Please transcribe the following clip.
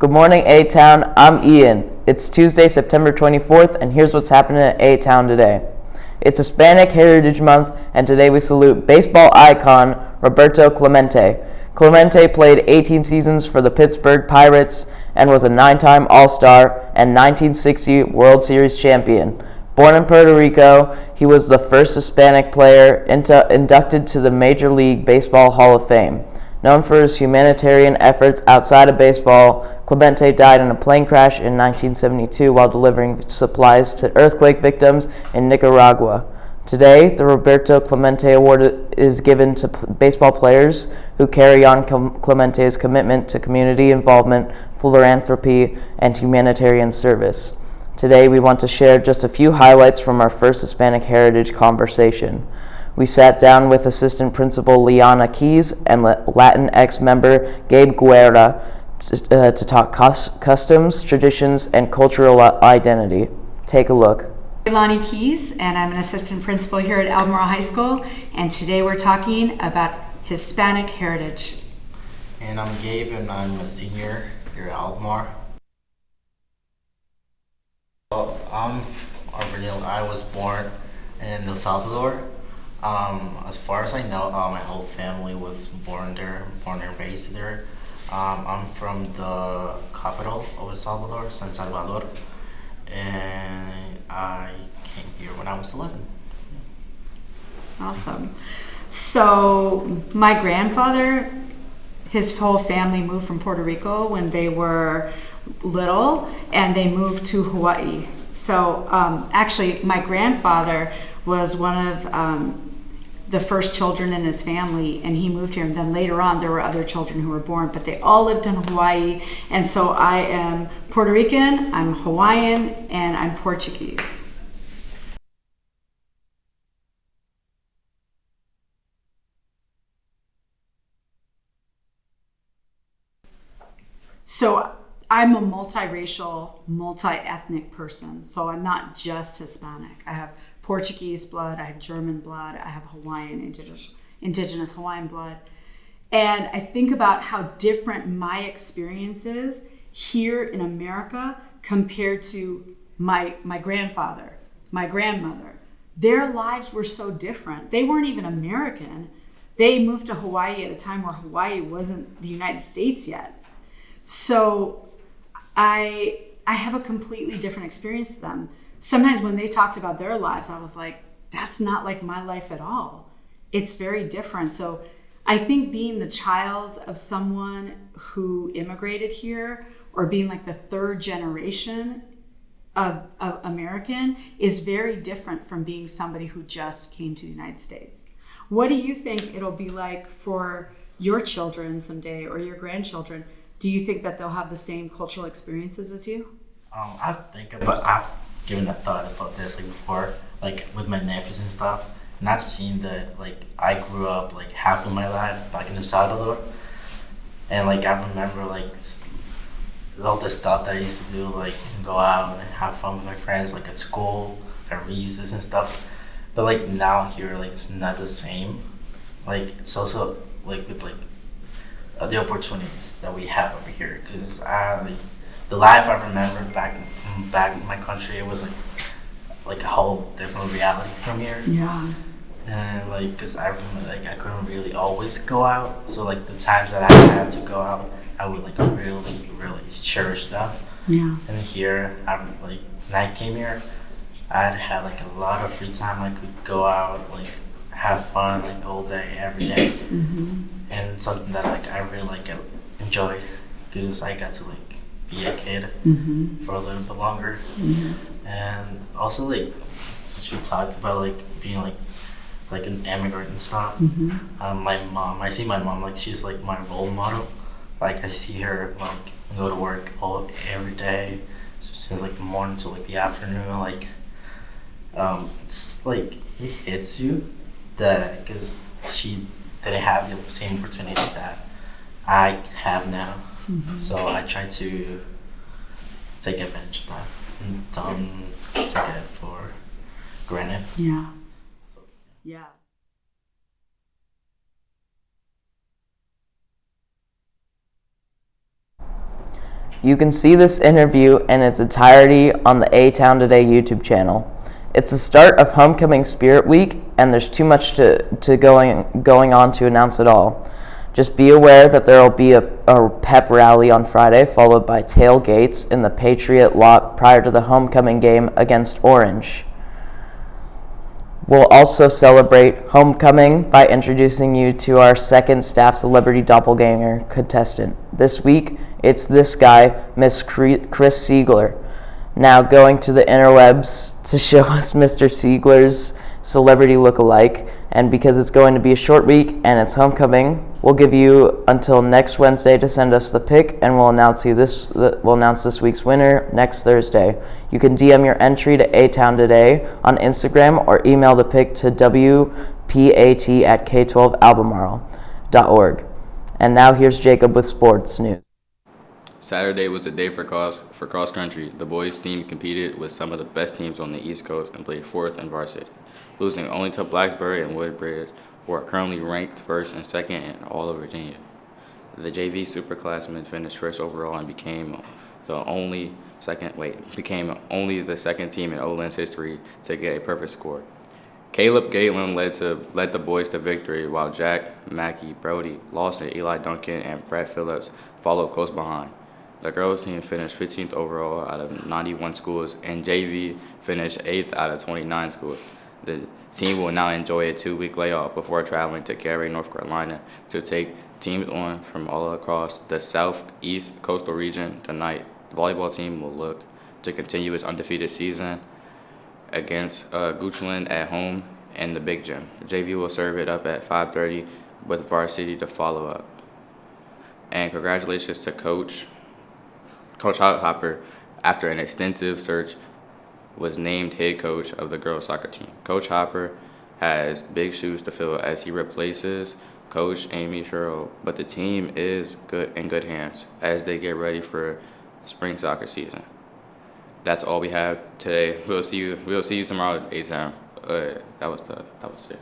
Good morning, ATown. I'm Ian. It's Tuesday, September 24th, and here's what's happening at ATown today. It's Hispanic Heritage Month, and today we salute baseball icon Roberto Clemente. Clemente played 18 seasons for the Pittsburgh Pirates and was a 9-time All-Star and 1960 World Series champion. Born in Puerto Rico, he was the first Hispanic player inducted to the Major League Baseball Hall of Fame. Known for his humanitarian efforts outside of baseball, Clemente died in a plane crash in 1972 while delivering supplies to earthquake victims in Nicaragua. Today, the Roberto Clemente Award is given to baseball players who carry on Clemente's commitment to community involvement, philanthropy, and humanitarian service. Today, we want to share just a few highlights from our first Hispanic Heritage Conversation. We sat down with Assistant Principal Liana Keys and Latinx member Gabe Guerra to talk customs, traditions, and cultural identity. Take a look. I'm Liana Keys, and I'm an assistant principal here at Albemarle High School, and today we're talking about Hispanic heritage. And I'm Gabe, and I'm a senior here at Albemarle. Well, I was born in El Salvador. As far as I know, my whole family was born and raised there. I'm from the capital of El Salvador, San Salvador, and I came here when I was 11. Awesome. So my grandfather, his whole family moved from Puerto Rico when they were little, and they moved to Hawaii. So actually, my grandfather was one of the first children in his family, and he moved here, and then later on there were other children who were born, but they all lived in Hawaii. And so I am Puerto Rican, I'm Hawaiian, and I'm Portuguese. So I'm a multiracial, multi-ethnic person, so I'm not just Hispanic. I have Portuguese blood, I have German blood, I have Hawaiian, indigenous Hawaiian blood. And I think about how different my experience is here in America compared to my grandfather, my grandmother. Their lives were so different. They weren't even American. They moved to Hawaii at a time where Hawaii wasn't the United States yet. So I have a completely different experience to them. Sometimes when they talked about their lives, I was like, that's not like my life at all. It's very different. So I think being the child of someone who immigrated here, or being like the third generation of American, is very different from being somebody who just came to the United States. What do you think it'll be like for your children someday, or your grandchildren? Do you think that they'll have the same cultural experiences as you? I've given a thought about this before, with my nephews and stuff, and I've seen that I grew up half of my life back in El Salvador, and I remember all the stuff that I used to do, go out and have fun with my friends, at school, at recess and stuff. But now here, it's not the same. It's also with the opportunities that we have over here, because the life I remember back in my country, it was like a whole different reality from here. Yeah. And because I remember I couldn't really always go out, so the times that I had to go out, I would really cherish them. Yeah. And here, when I came here, I'd have a lot of free time. I could go out, have fun all day, every day. Mm-hmm. And something that I really enjoy, because I got to be a kid mm-hmm. for a little bit longer. Mm-hmm. And also since you talked about being an immigrant and stuff, mm-hmm. my mom, I see my mom she's my role model. I see her go to work every day since the morning to the afternoon. It's it hits you that because she didn't have the same opportunities that I have now. Mm-hmm. So I try to take advantage of that and don't take it for granted. Yeah. Yeah. You can see this interview in its entirety on the ATown Today YouTube channel. It's the start of Homecoming Spirit Week, and there's too much to going on to announce it all. Just be aware that there will be a pep rally on Friday, followed by tailgates in the Patriot lot prior to the homecoming game against Orange. We'll also celebrate homecoming by introducing you to our second staff celebrity doppelganger contestant. This week, it's this guy, Miss Chris Siegler. Now going to the interwebs to show us Mr. Siegler's celebrity look-alike, and because it's going to be a short week and it's homecoming, we'll give you until next Wednesday to send us the pick, and we'll announce this week's winner next Thursday. You can DM your entry to ATown Today on Instagram or email the pick to wpat@k12albemarle.org. And now here's Jacob with sports news. Saturday was a day for cross country. The boys team competed with some of the best teams on the East Coast and played fourth in varsity, losing only to Blacksburg and Woodbridge, who are currently ranked first and second in all of Virginia. The JV Superclassmen finished first overall and became only the second team in Olin's history to get a perfect score. Caleb Galen led the boys to victory, while Jack, Mackey, Brody, Lawson, Eli Duncan, and Brett Phillips followed close behind. The girls team finished 15th overall out of 91 schools, and JV finished 8th out of 29 schools. The team will now enjoy a 2-week layoff before traveling to Cary, North Carolina to take teams on from all across the southeast coastal region tonight. The volleyball team will look to continue its undefeated season against Goochland at home in the Big Gym. JV will serve it up at 5:30 with varsity to follow up. And congratulations to Coach Hopper, after an extensive search, was named head coach of the girls soccer team. Coach Hopper has big shoes to fill as he replaces Coach Amy Sherrill, but the team is in good hands as they get ready for spring soccer season. That's all we have today. We'll see you tomorrow at ATown. That was tough. That was it.